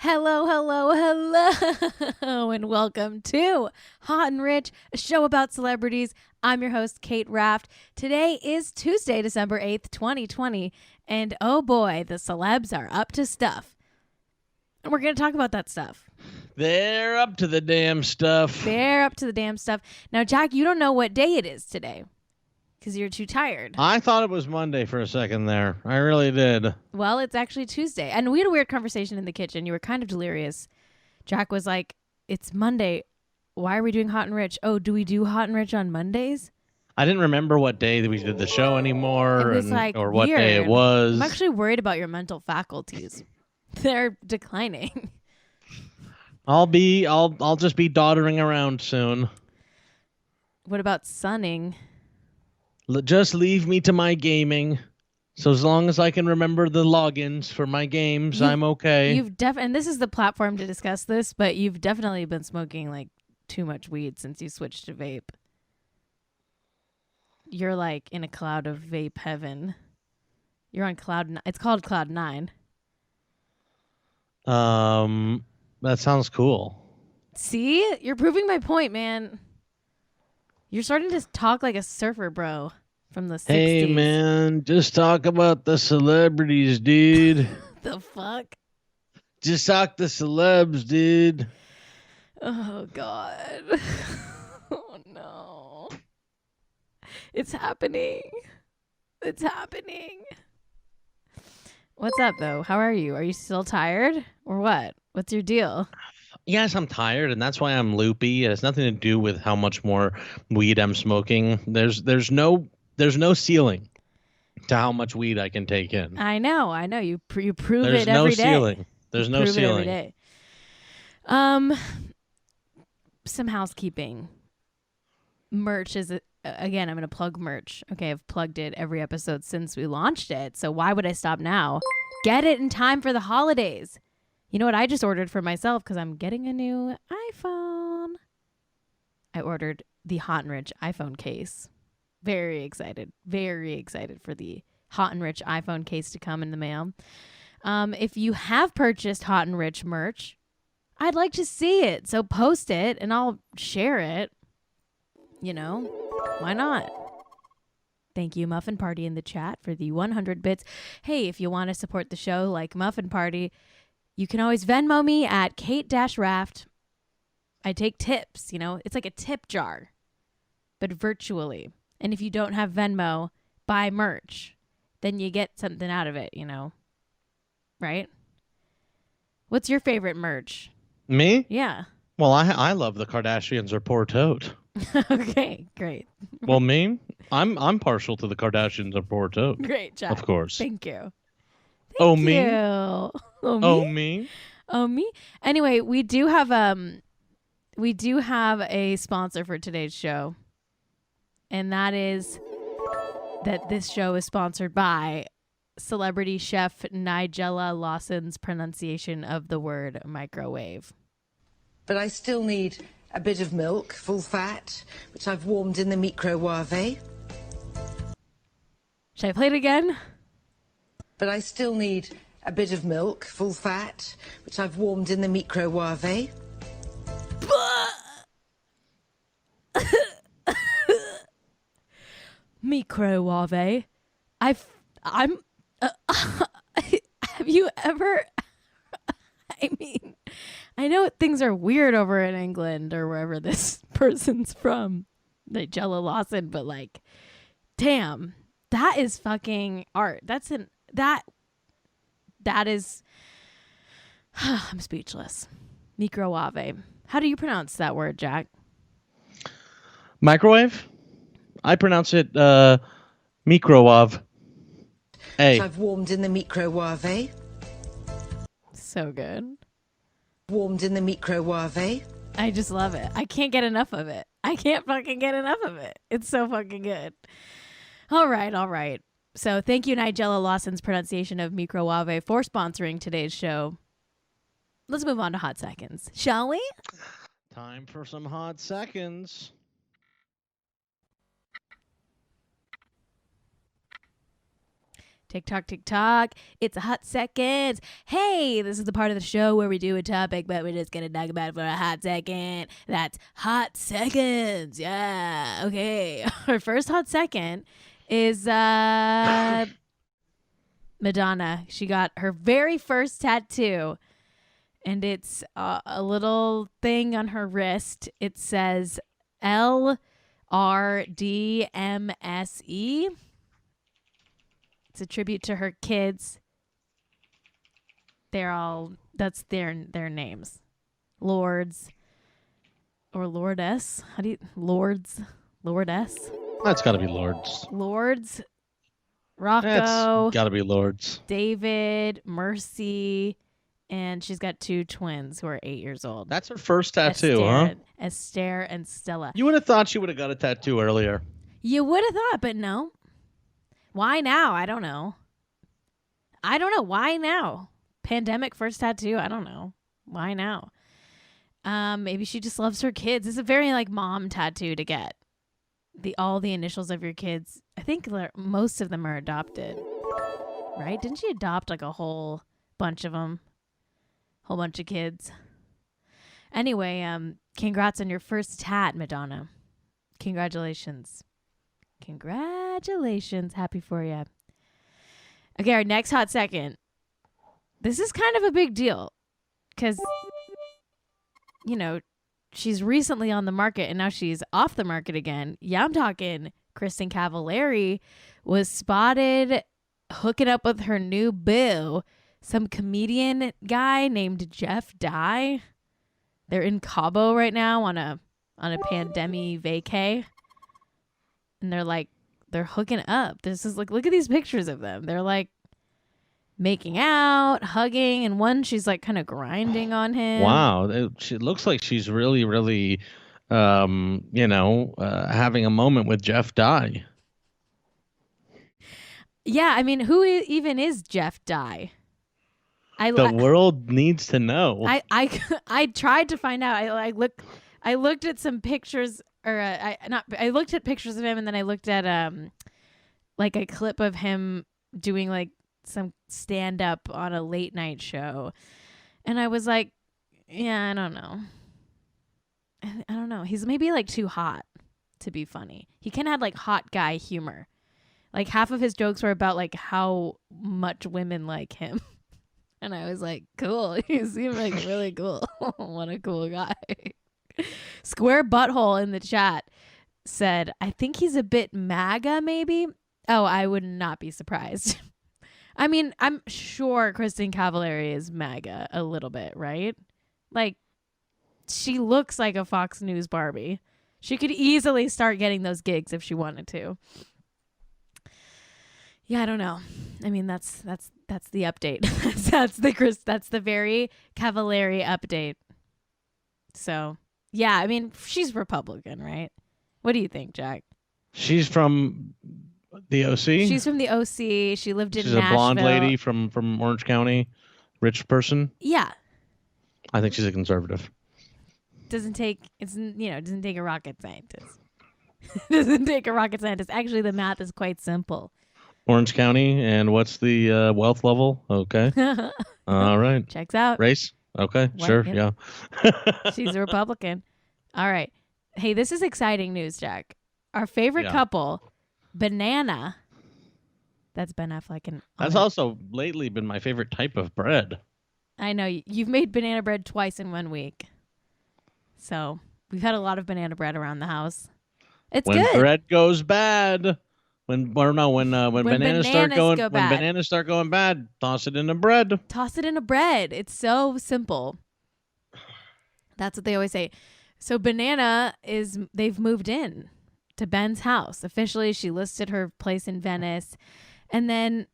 Hello, hello, hello, and welcome to Hot and Rich, a show about celebrities. I'm your host, Cait Raft. Today is Tuesday, December 8th, 2020, and oh boy, the celebs are up to stuff. And we're going to talk about that stuff. They're up to the damn stuff. They're up to the damn stuff. Now, Jack, you don't know what day it is today because you're too tired. I thought it was Monday for a second there. I really did. Well, it's actually Tuesday. And we had a weird conversation in the kitchen. You were kind of delirious. Jack was like, it's Monday. Why are we doing Hot and Rich? Oh, do we do Hot and Rich on Mondays? I didn't remember what day that we did the show anymore, It was like or what weird. day it was. I'm actually worried about your mental faculties. They're declining. I'll just be doddering around soon. What about sunning? Just leave me to my gaming. So as long as I can remember the logins for my games, I'm okay. And this is the platform to discuss this, but you've definitely been smoking like too much weed since you switched to vape. You're like in a cloud of vape heaven. You're on it's called Cloud 9. That sounds cool. See? You're proving my point, man. You're starting to talk like a surfer bro from the 60s. Hey, man, just talk about the celebrities, dude. The fuck? Just talk the celebs, dude. Oh, God. Oh, no. It's happening. It's happening. What's up, though? How are you? Are you still tired? Or what? What's your deal? Yes, I'm tired, and that's why I'm loopy. It has nothing to do with how much more weed I'm smoking. There's no ceiling to how much weed I can take in. I know. You prove There's it every day. There's no ceiling. There's no ceiling. It every day. Some housekeeping. Merch is again. I'm going to plug merch. Okay, I've plugged it every episode since we launched it. So why would I stop now? Get it in time for the holidays. You know what I just ordered for myself because I'm getting a new iPhone. I ordered the Hot and Rich iPhone case. Very excited for the Hot and Rich iPhone case to come in the mail. If you have purchased Hot and Rich merch, I'd like to see it. So post it and I'll share it. You know, why not? Thank you, Muffin Party, in the chat for the 100 bits. Hey, if you want to support the show like Muffin Party, you can always Venmo me at Cait-Raft. I take tips, it's like a tip jar, but virtually. And if you don't have Venmo, buy merch. Then you get something out of it, right? What's your favorite merch? Me? Yeah. Well, I love the Kardashians are poor tote. Okay, great. Well, me? I'm partial to the Kardashians are poor tote. Great job. Of course. Thank you. Oh, me? Oh, me? Oh, me? Oh, me? Anyway, we do have a sponsor for today's show. And that is that this show is sponsored by celebrity chef Nigella Lawson's pronunciation of the word microwave. But I still need a bit of milk, full fat, which I've warmed in the microwave. Should I play it again? But I still need a bit of milk, full fat, which I've warmed in the microwave. Microwave. Have you ever? I mean, I know things are weird over in England or wherever this person's from, Nigella Lawson, but like, damn, that is fucking art. That is. I'm speechless. Microwave. How do you pronounce that word, Jack? Microwave? I pronounce it microwave. Which I've warmed in the microwave. So good. Warmed in the microwave. I just love it. I can't get enough of it. I can't fucking get enough of it. It's so fucking good. All right. So thank you, Nigella Lawson's pronunciation of microwave, for sponsoring today's show. Let's move on to Hot Seconds, shall we? Time for some hot seconds. TikTok, TikTok. It's a hot second. Hey, this is the part of the show where we do a topic, but we're just going to talk about it for a hot second. That's hot seconds. Yeah. Okay. Our first hot second is Madonna. She got her very first tattoo, and it's a little thing on her wrist. It says LRDMSE. It's a tribute to her kids. That's their names. Lords or Lordess. How do you Lordess? That's got to be Lords. Lords. Rocco. That's got to be Lords. David, Mercy, and she's got 2 twins who are 8 years old. That's her first tattoo, huh? Esther and Stella. You would have thought she would have got a tattoo earlier. You would have thought, but no. Why now? I don't know. Why now? Pandemic first tattoo? I don't know. Why now? Maybe she just loves her kids. It's a very like mom tattoo to get. All the initials of your kids. I think most of them are adopted. Right? Didn't she adopt like a whole bunch of them? Whole bunch of kids. Anyway, congrats on your first tat, Madonna. Congratulations. Happy for you. Okay, our next hot second. This is kind of a big deal because, you know, she's recently on the market and now she's off the market again. Yeah, I'm talking Kristin Cavallari was spotted hooking up with her new boo, some comedian guy named Jeff Dye. They're in Cabo right now on a pandemic vacay. And they're hooking up. This is like, look at these pictures of them. They're like making out, hugging, and one she's like kind of grinding on him. Wow. She looks like she's really, really, having a moment with Jeff Dye. Yeah. I mean, who even is Jeff Dye? The world needs to know. I tried to find out. I looked at some pictures. I looked at pictures of him, and then I looked at like a clip of him doing like some stand up on a late night show, and I was like, yeah, I don't know. He's maybe like too hot to be funny. He kind of had like hot guy humor. Like half of his jokes were about like how much women like him, and I was like, cool. He seemed like really cool. What a cool guy. Square Butthole in the chat said, I think he's a bit MAGA, maybe. Oh, I would not be surprised. I mean, I'm sure Kristin Cavallari is MAGA a little bit, right? Like, she looks like a Fox News Barbie. She could easily start getting those gigs if she wanted to. Yeah, I don't know. I mean, that's the update. that's the very Cavallari update. So. Yeah, I mean, she's Republican, right? What do you think, Jack? She's from the OC? She's from the OC. She lived in Nashville. She's a blonde lady from Orange County, rich person? Yeah. I think she's a conservative. Doesn't take a rocket scientist. Doesn't take a rocket scientist. Actually, the math is quite simple. Orange County, and what's the wealth level? Okay. All right. Checks out. Race? Okay, sure, yeah. She's a Republican. All right. Hey, this is exciting news, Jack. Our favorite couple, Benana. That's Ben Affleck. And that's also lately been my favorite type of bread. I know. You've made banana bread twice in 1 week. So we've had a lot of banana bread around the house. It's when good. When bread goes bad... When bananas start going bad, toss it in the bread. Toss it in a bread. It's so simple. That's what they always say. So Benana they've moved in to Ben's house. Officially, she listed her place in Venice. And then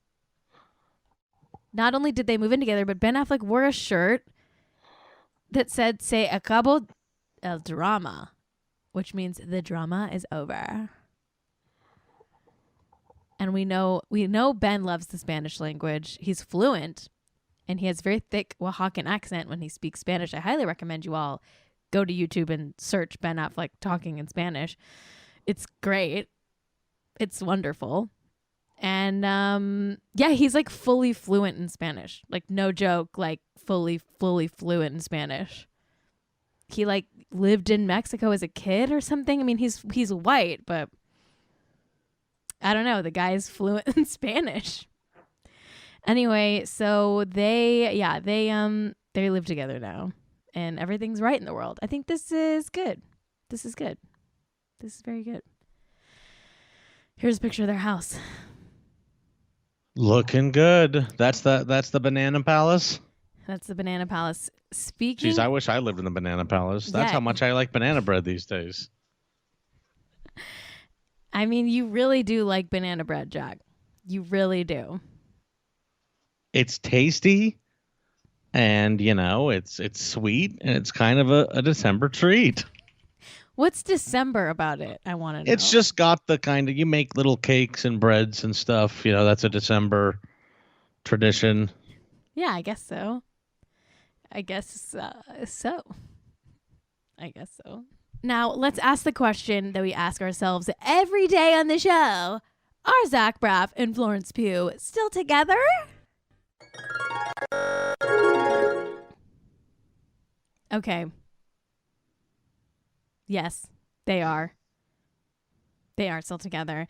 not only did they move in together, but Ben Affleck wore a shirt that said, "Se acabó el drama," which means the drama is over. And we know Ben loves the Spanish language. He's fluent, and he has very thick Oaxacan accent when he speaks Spanish. I highly recommend you all go to YouTube and search Ben Affleck talking in Spanish. It's great. It's wonderful. And yeah, he's like fully fluent in Spanish. Like no joke, like fully fluent in Spanish. He like lived in Mexico as a kid or something. I mean, he's white, but I don't know. The guy's fluent in Spanish. Anyway, so they live together now, and everything's right in the world. I think this is good. This is good. This is very good. Here's a picture of their house. Looking good. That's the Banana Palace. That's the Banana Palace. Speaking. Jeez, I wish I lived in the Banana Palace. That's how much I like banana bread these days. I mean, you really do like banana bread, Jack. You really do. It's tasty, and it's sweet, and it's kind of a December treat. What's December about it? I want to know. It's just got the kind of, you make little cakes and breads and stuff. That's a December tradition. Yeah, I guess so. I guess so. Now, let's ask the question that we ask ourselves every day on the show. Are Zach Braff and Florence Pugh still together? Okay. Yes, they are. They are still together.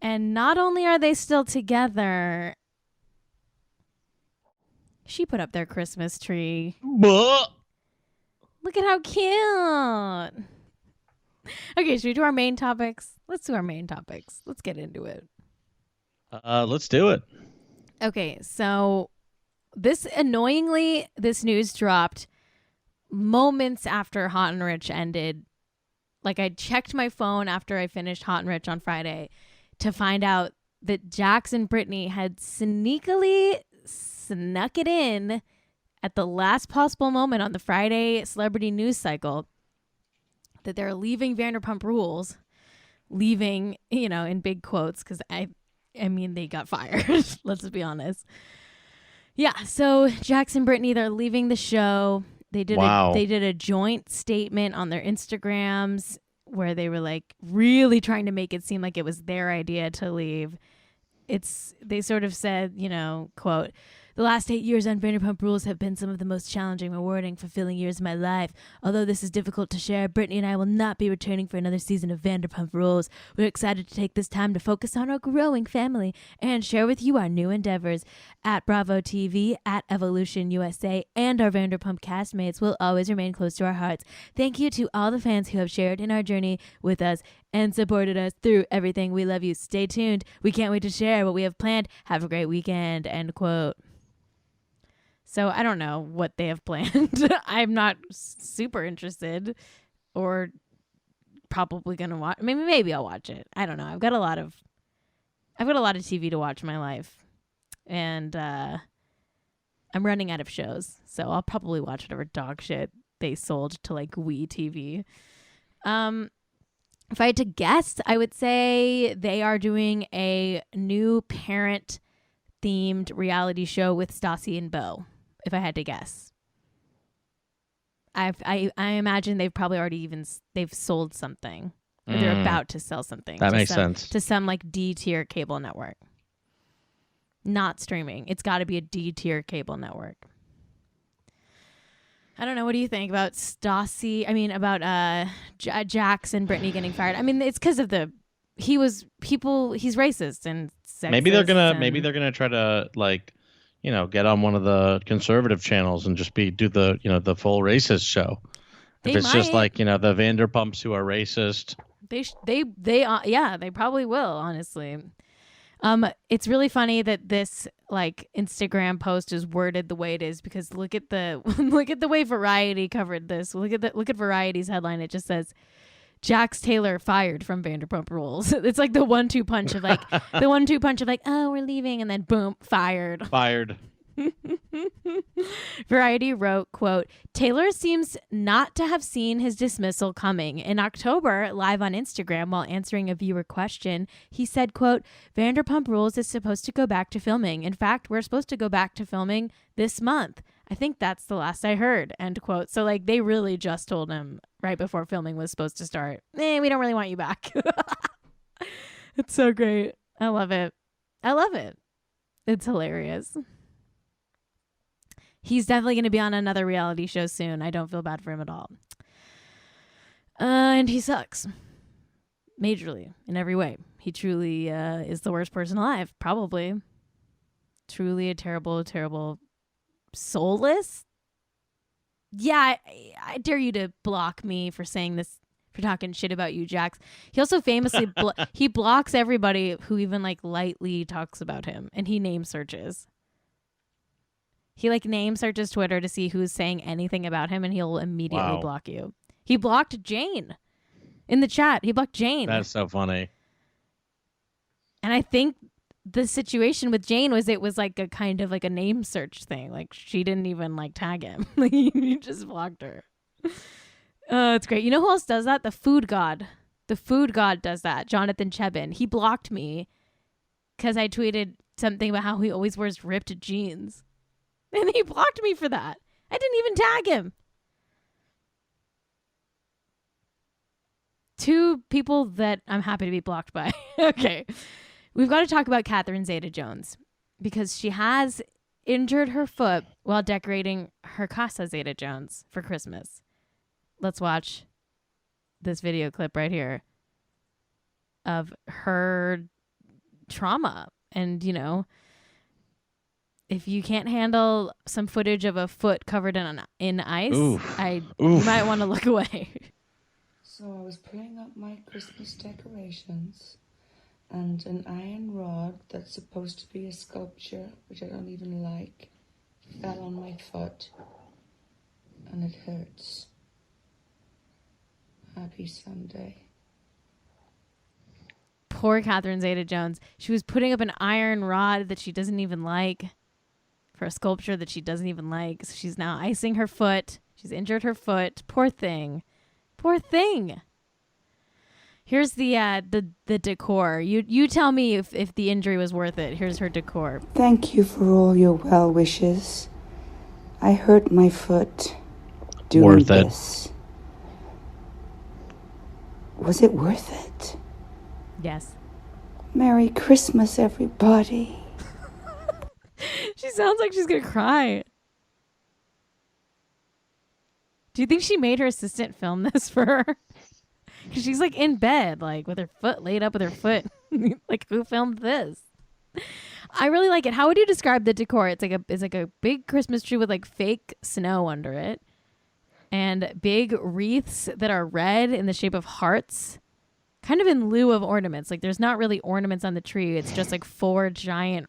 And not only are they still together, she put up their Christmas tree. Buh. Look at how cute. Okay, should we do our main topics? Let's do our main topics. Let's get into it. Let's do it. Okay, so this news dropped moments after Hot and Rich ended. Like, I checked my phone after I finished Hot and Rich on Friday to find out that Jax and Brittany had sneakily snuck it in at the last possible moment on the Friday celebrity news cycle that they're leaving Vanderpump Rules. Leaving, in big quotes, because I mean, they got fired. Let's just be honest. Yeah, so Jax and Brittany, they're leaving the show. They did a joint statement on their Instagrams where they were like really trying to make it seem like it was their idea to leave. They sort of said, quote, "The last 8 years on Vanderpump Rules have been some of the most challenging, rewarding, fulfilling years of my life. Although this is difficult to share, Brittany and I will not be returning for another season of Vanderpump Rules. We're excited to take this time to focus on our growing family and share with you our new endeavors. At Bravo TV, at Evolution USA, and our Vanderpump castmates will always remain close to our hearts. Thank you to all the fans who have shared in our journey with us and supported us through everything. We love you. Stay tuned. We can't wait to share what we have planned. Have a great weekend," end quote. So I don't know what they have planned. I'm not super interested, or probably gonna watch. Maybe I'll watch it. I don't know. I've got a lot of TV to watch in my life, and I'm running out of shows. So I'll probably watch whatever dog shit they sold to like WeTV. If I had to guess, I would say they are doing a new parent-themed reality show with Stassi and Beau. If I had to guess, I imagine they've probably already they've sold something, or they're about to sell something. That makes sense. To some like D-tier cable network, not streaming. It's got to be a D-tier cable network. I don't know. What do you think about Stassi? I mean, about Jax and Brittany getting fired. I mean, it's because of he's racist and sexist. Maybe they're gonna try to get on one of the conservative channels and just do the full racist show. If it's just like, the Vanderpumps who are racist. They probably will, honestly. It's really funny that this like Instagram post is worded the way it is, because look at the way Variety covered this. Look at Variety's headline. It just says, "Jax Taylor fired from Vanderpump Rules." It's like the 1-2 punch of oh, we're leaving, and then boom, fired. Variety wrote, quote, "Taylor seems not to have seen his dismissal coming. In October, live on Instagram while answering a viewer question, he said, quote, Vanderpump Rules is supposed to go back to filming. In fact, we're supposed to go back to filming this month. I think that's the last I heard," end quote. So like they really just told him right before filming was supposed to start, we don't really want you back. It's so great. I love it. I love it. It's hilarious. He's definitely going to be on another reality show soon. I don't feel bad for him at all. And he sucks. Majorly, in every way. He truly is the worst person alive. Probably. Truly a terrible, terrible, soulless. Yeah, I dare you to block me for saying this, for talking shit about you, Jax. He also famously he blocks everybody who even like lightly talks about him, and he name searches. He like name searches Twitter to see who's saying anything about him, and he'll immediately block you. He blocked Jane in the chat. He blocked Jane. That's so funny. And I think the situation with Jane was it was like a kind of like a name search thing. Like she didn't even like tag him. Like he just blocked her. It's great. You know who else does that? The food god. The food god does that. Jonathan Chebin. He blocked me because I tweeted something about how he always wears ripped jeans. And he blocked me for that. I didn't even tag him. Two people that I'm happy to be blocked by. Okay. We've got to talk about Catherine Zeta-Jones because she has injured her foot while decorating her Casa Zeta-Jones for Christmas. Let's watch this video clip right here of her trauma. And, you know, if you can't handle some footage of a foot covered in ice, you might want to look away. So I was putting up my Christmas decorations, and an iron rod that's supposed to be a sculpture, which I don't even like, fell on my foot, and it hurts. Happy Sunday. Poor Catherine Zeta-Jones. She was putting up an iron rod that she doesn't even like for a sculpture that she doesn't even like. So she's now icing her foot. She's injured her foot. Poor thing. Poor thing. Here's the decor. You tell me if the injury was worth it. Here's her decor. Thank you for all your well wishes. I hurt my foot doing Worth it. this. Was it worth it? Yes. Merry Christmas, everybody. She sounds like she's gonna cry. Do you think she made her assistant film this for her? Because she's like in bed, like with her foot laid up with her foot. Like, who filmed this? I really like it. How would you describe the decor? It's like a big Christmas tree with like fake snow under it, and big wreaths that are red in the shape of hearts, kind of in lieu of ornaments. Like there's not really ornaments on the tree. It's just like 4 giant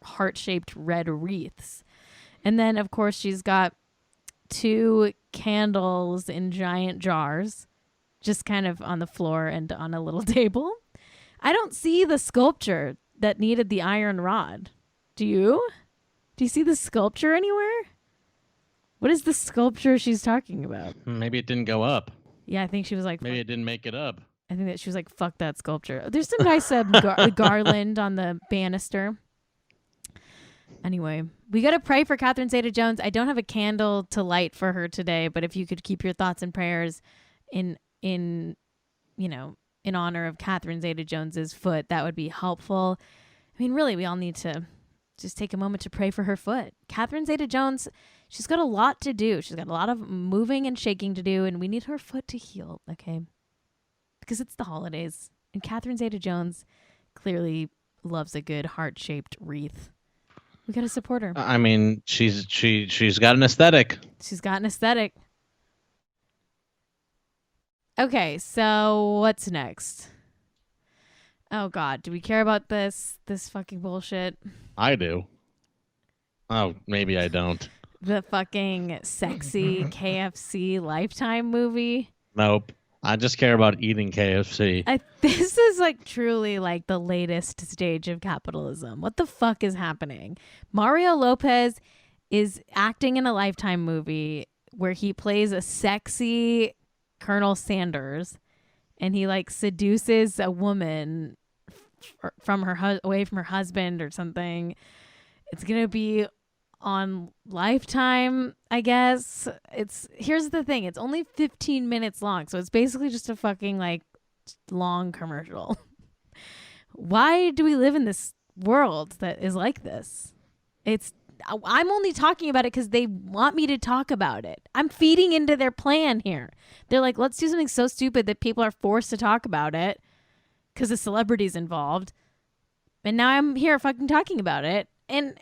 heart-shaped red wreaths. And then of course she's got 2 candles in giant jars, just kind of on the floor and on a little table. I don't see the sculpture that needed the iron rod. Do you? Do you see the sculpture anywhere? What is the sculpture she's talking about? Maybe it didn't go up. Yeah, I think she was like... Maybe it didn't make it up. I think that she was like, fuck that sculpture. There's some nice garland on the banister. Anyway, we got to pray for Catherine Zeta-Jones. I don't have a candle to light for her today, but if you could keep your thoughts and prayers in honor of Catherine Zeta-Jones's foot, that would be helpful. I mean, really, we all need to just take a moment to pray for her foot. Catherine Zeta-Jones, she's got a lot to do. She's got a lot of moving and shaking to do, and we need her foot to heal, okay? Because it's the holidays, and Catherine Zeta-Jones clearly loves a good heart-shaped wreath. We got to support her. I mean, she's got an aesthetic. She's got an aesthetic. Okay, so what's next? Oh God, do we care about this fucking bullshit? I do. Oh, maybe I don't. The fucking sexy KFC Lifetime movie? Nope. I just care about eating KFC. This is like truly like the latest stage of capitalism. What the fuck is happening? Mario Lopez is acting in a Lifetime movie where he plays a sexy Colonel Sanders, and he like seduces a woman from her away from her husband or something. It's gonna be on Lifetime, I guess. Here's the thing, it's only 15 minutes long, so it's basically just a fucking like long commercial. Why do we live in this world that is like this. I'm only talking about it because they want me to talk about it. I'm feeding into their plan here. They're like, let's do something so stupid that people are forced to talk about it because the celebrity's involved. And now I'm here fucking talking about it and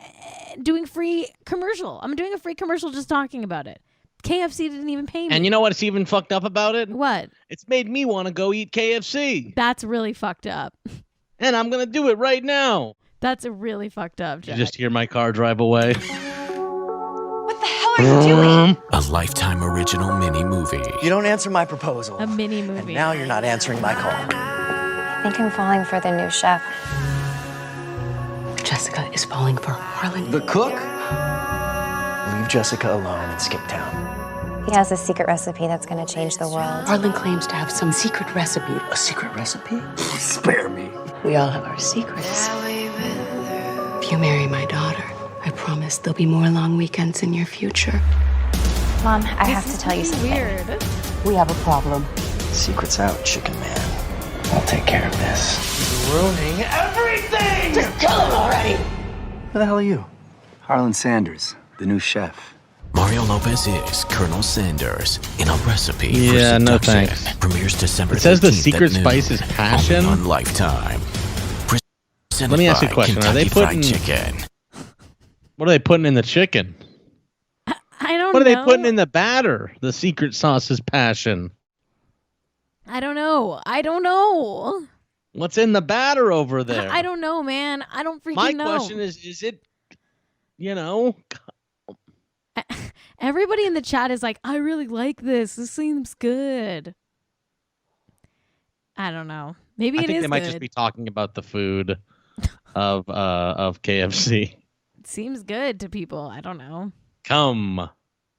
doing free commercial. I'm doing a free commercial just talking about it. KFC didn't even pay me. And you know what's even fucked up about it? What? It's made me want to go eat KFC. That's really fucked up. And I'm going to do it right now. That's really fucked up, Jack. You just hear my car drive away. What the hell are you doing? A Lifetime original mini movie. You don't answer my proposal. A mini movie. And now you're not answering my call. I think I'm falling for the new chef. Jessica is falling for Harlan. The cook? Leave Jessica alone and skip town. He has a secret recipe that's going to change the world. Harlan claims to have some secret recipe. A secret recipe? Spare me. We all have our secrets. If you marry my daughter, I promise there'll be more long weekends in your future. Mom, I have to tell you something. Weird. We have a problem. Secret's out, chicken man. I'll take care of this. He's ruining everything! Just kill him already! Who the hell are you? Harlan Sanders, the new chef. Mario Lopez is Colonel Sanders in A Recipe for Yeah, no Seduction. thanks. Premieres December 13th. It says the at secret noon, spice is passion? only on Lifetime. Let me ask you a question. Are they Kentucky Fried putting Chicken. What are they putting in the chicken? I don't know. What are they putting in the batter? The secret sauce is passion. I don't know. What's in the batter over there? I don't know, man. I don't freaking My know. question is it, Everybody in the chat is like, I really like this. This seems good. I don't know. Maybe I it think is they might good. just be talking about the food of KFC. It seems good to people. I don't know. Come.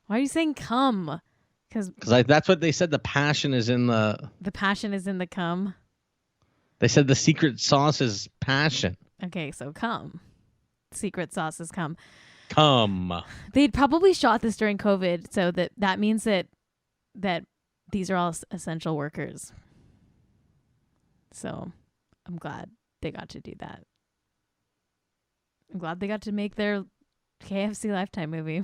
Why are you saying come? Because That's what they said. The passion is in the passion is in the cum. They said the secret sauce is passion. Okay, so come. Secret sauce is come. Come. They'd probably shot this during COVID, so that means that these are all essential workers. So I'm glad they got to do that. I'm glad they got to make their KFC Lifetime movie.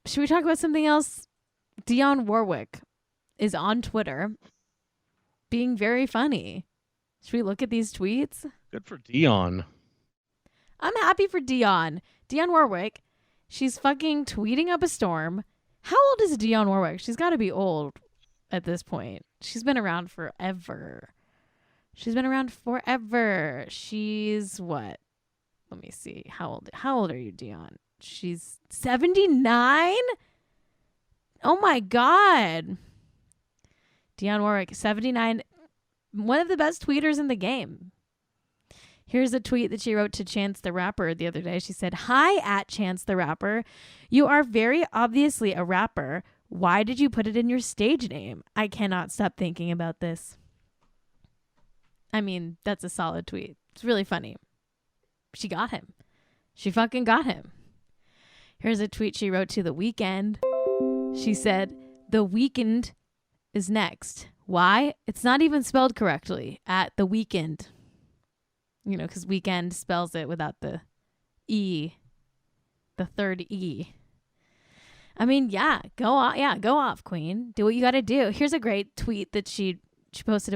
Should we talk about something else? Dionne Warwick is on Twitter being very funny. Should we look at these tweets? Good for Dionne. I'm happy for Dionne. Dionne Warwick, she's fucking tweeting up a storm. How old is Dionne Warwick? She's got to be old at this point. She's been around forever. She's what? Let me see. How old are you, Dionne? She's 79? Oh my God. Dionne Warwick, 79. One of the best tweeters in the game. Here's a tweet that she wrote to Chance the Rapper the other day. She said, "Hi, at Chance the Rapper. You are very obviously a rapper. Why did you put it in your stage name? I cannot stop thinking about this." I mean, that's a solid tweet. It's really funny. She got him. She fucking got him. Here's a tweet she wrote to The Weeknd. She said, "The Weeknd is next. Why? It's not even spelled correctly. At The Weeknd." You know, because weekend spells it without the E, the third E. I mean, yeah, go off, Queen. Do what you got to do. Here's a great tweet that she posted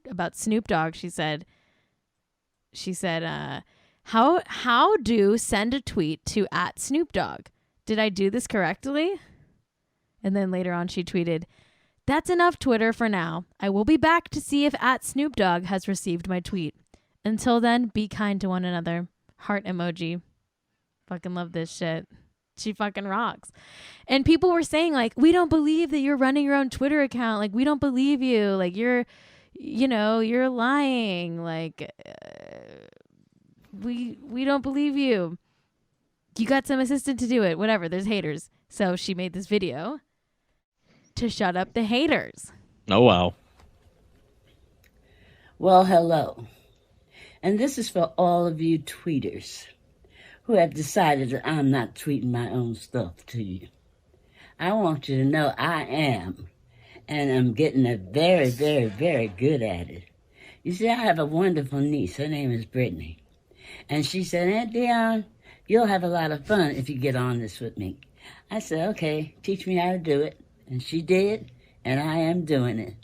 about Snoop Dogg. She said, how do send a tweet to at Snoop Dogg? Did I do this correctly? And then later on she tweeted, "That's enough Twitter for now. I will be back to see if at Snoop Dogg has received my tweet. Until then, be kind to one another." Heart emoji. Fucking love this shit. She fucking rocks. And people were saying, like, we don't believe that you're running your own Twitter account. Like, we don't believe you. Like, you're lying. Like, we don't believe you. You got some assistant to do it. Whatever. There's haters. So she made this video to shut up the haters. Oh, wow. Well, hello. And this is for all of you tweeters who have decided that I'm not tweeting my own stuff to you. I want you to know I am, and I'm getting very, very, very good at it. You see, I have a wonderful niece. Her name is Brittany. And she said, Aunt Dionne, you'll have a lot of fun if you get on this with me. I said, okay, teach me how to do it. And she did, and I am doing it.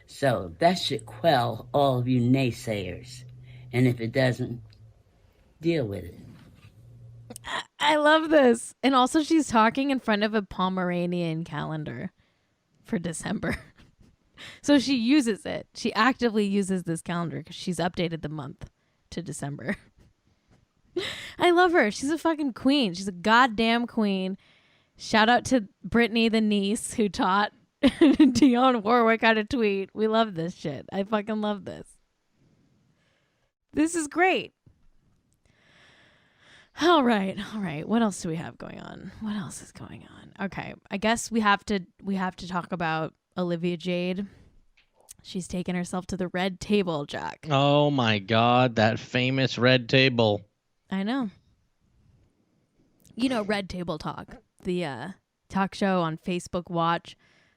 So that should quell all of you naysayers. And if it doesn't, deal with it. I love this. And also she's talking in front of a Pomeranian calendar for December. So she uses it. She actively uses this calendar because she's updated the month to December. I love her. She's a fucking queen. She's a goddamn queen. Shout out to Brittany, the niece, who taught Dionne Warwick how to tweet. We love this shit. I fucking love this. This is great. All right. What else do we have going on? What else is going on? Okay, I guess we have to talk about Olivia Jade. She's taken herself to the red table, Jack. Oh my God, that famous red table. I know. You know, Red Table Talk, the talk show on Facebook Watch,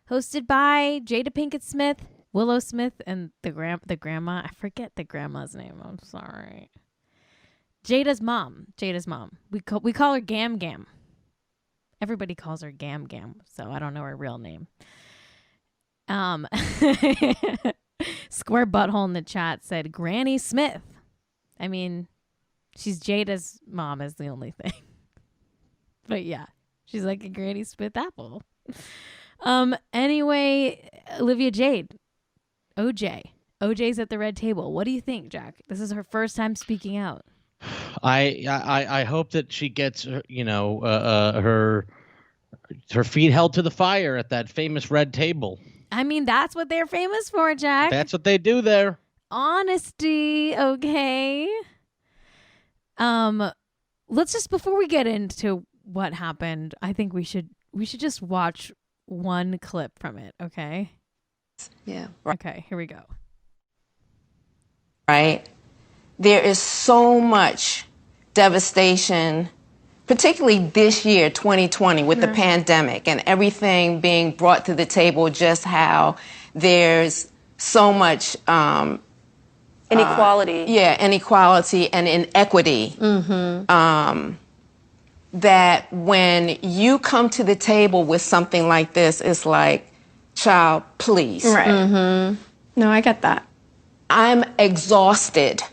hosted by Jada Pinkett Smith, Willow Smith, and the grandma. I forget the grandma's name. I'm sorry. Jada's mom. We call her Gam Gam. Everybody calls her Gam Gam, so I don't know her real name. Square Butthole in the chat said Granny Smith. I mean, she's Jada's mom is the only thing. But yeah, she's like a Granny Smith apple. Anyway, Olivia Jade. OJ's at the red table. What do you think, Jack? This is her first time speaking out. I hope that she gets her feet held to the fire at that famous red table. I mean, that's what they're famous for, Jack. That's what they do there. Honesty, okay. Let's just, before we get into what happened, I think we should just watch one clip from it, okay? Yeah. Okay, here we go. Right? There is so much devastation, particularly this year, 2020, with the pandemic and everything being brought to the table, just how there's so much inequality. Inequality and inequity. That when you come to the table with something like this, it's like, child, please. Right. No, I get that. I'm exhausted.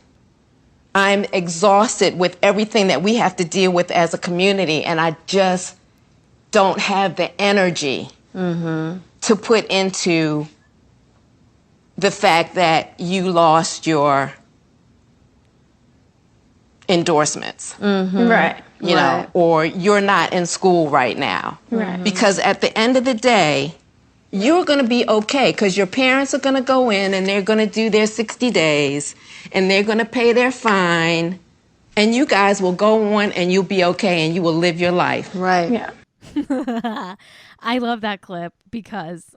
I'm exhausted with everything that we have to deal with as a community, and I just don't have the energy to put into the fact that you lost your endorsements. Right. You know, or you're not in school right now. Right. Because at the end of the day, you're going to be okay because your parents are going to go in and they're going to do their 60 days and they're going to pay their fine, and you guys will go on and you'll be okay and you will live your life. Right. Yeah. I love that clip because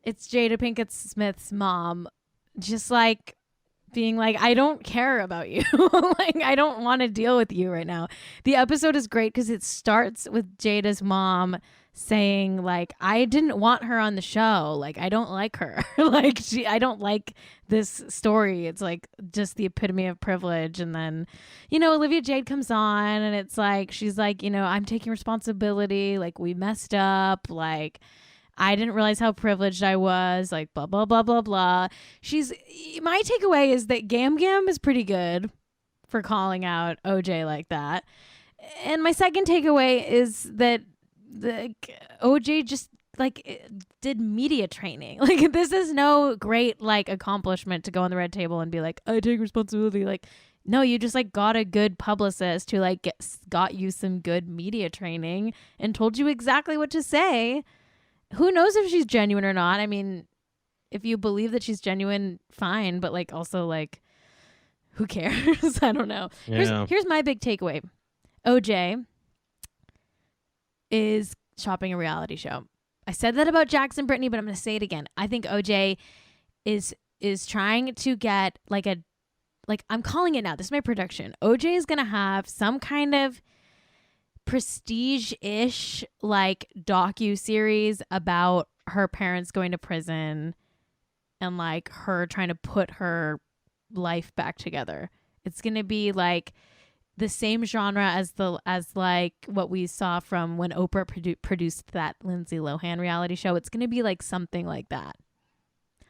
it's Jada Pinkett Smith's mom just like being like, I don't care about you. Like, I don't want to deal with you right now. The episode is great because it starts with Jada's mom saying like, I didn't want her on the show. Like, I don't like her. Like, I don't like this story. It's like just the epitome of privilege. And then, you know, Olivia Jade comes on and it's like, she's like, you know, I'm taking responsibility. Like, we messed up. Like, I didn't realize how privileged I was, like, blah, blah, blah, blah, blah. My takeaway is that Gam Gam is pretty good for calling out OJ like that. And my second takeaway is that OJ just, like, did media training. Like, this is no great, like, accomplishment to go on the red table and be like, I take responsibility. Like, no, you just, like, got a good publicist who, like, got you some good media training and told you exactly what to say. Who knows if she's genuine or not? I mean, if you believe that she's genuine, fine. But like, also like, who cares? I don't know. Yeah. Here's my big takeaway. OJ is shopping a reality show. I said that about Jackson Brittany, but I'm going to say it again. I think OJ is trying to get like I'm calling it now. This is my prediction. OJ is going to have some kind of prestige-ish like docu-series about her parents going to prison and like her trying to put her life back together. It's going to be like the same genre as like what we saw from when Oprah produced that Lindsay Lohan reality show. It's going to be like something like that.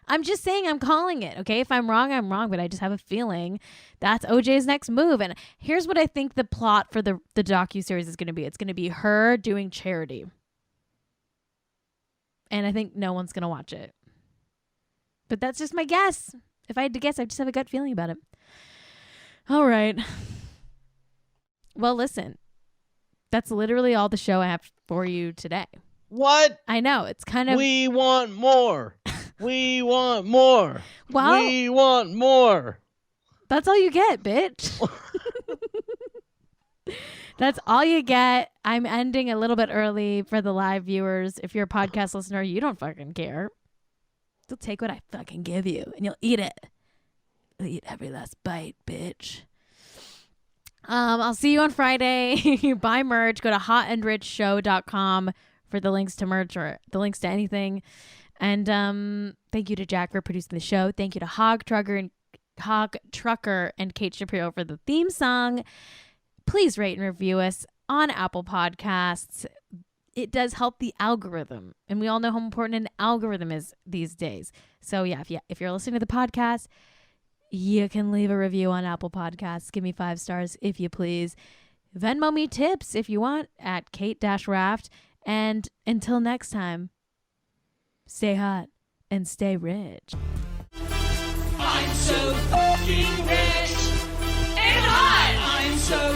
I'm just saying, I'm calling it. Okay, if I'm wrong, I'm wrong, but I just have a feeling that's OJ's next move. And here's what I think the plot for the docuseries is going to be. It's going to be her doing charity. And I think no one's going to watch it. But that's just my guess. If I had to guess, I just have a gut feeling about it. All right. Well, listen. That's literally all the show I have for you today. What? I know. It's kind of... We want more. We want more. Well, we want more. That's all you get, bitch. That's all you get. I'm ending a little bit early for the live viewers. If you're a podcast listener, you don't fucking care. You'll take what I fucking give you and you'll eat it. You'll eat every last bite, bitch. I'll see you on Friday. Buy merch. Go to hotandrichshow.com for the links to merch or the links to anything. And thank you to Jack for producing the show. Thank you to Hog Trucker and Cait Shapiro for the theme song. Please rate and review us on Apple Podcasts. It does help the algorithm. And we all know how important an algorithm is these days. So yeah, if you're listening to the podcast, you can leave a review on Apple Podcasts. Give me 5 stars if you please. Venmo me tips if you want at Cait-Raft. And until next time, stay hot and stay rich. I'm so fucking rich and hot. I'm so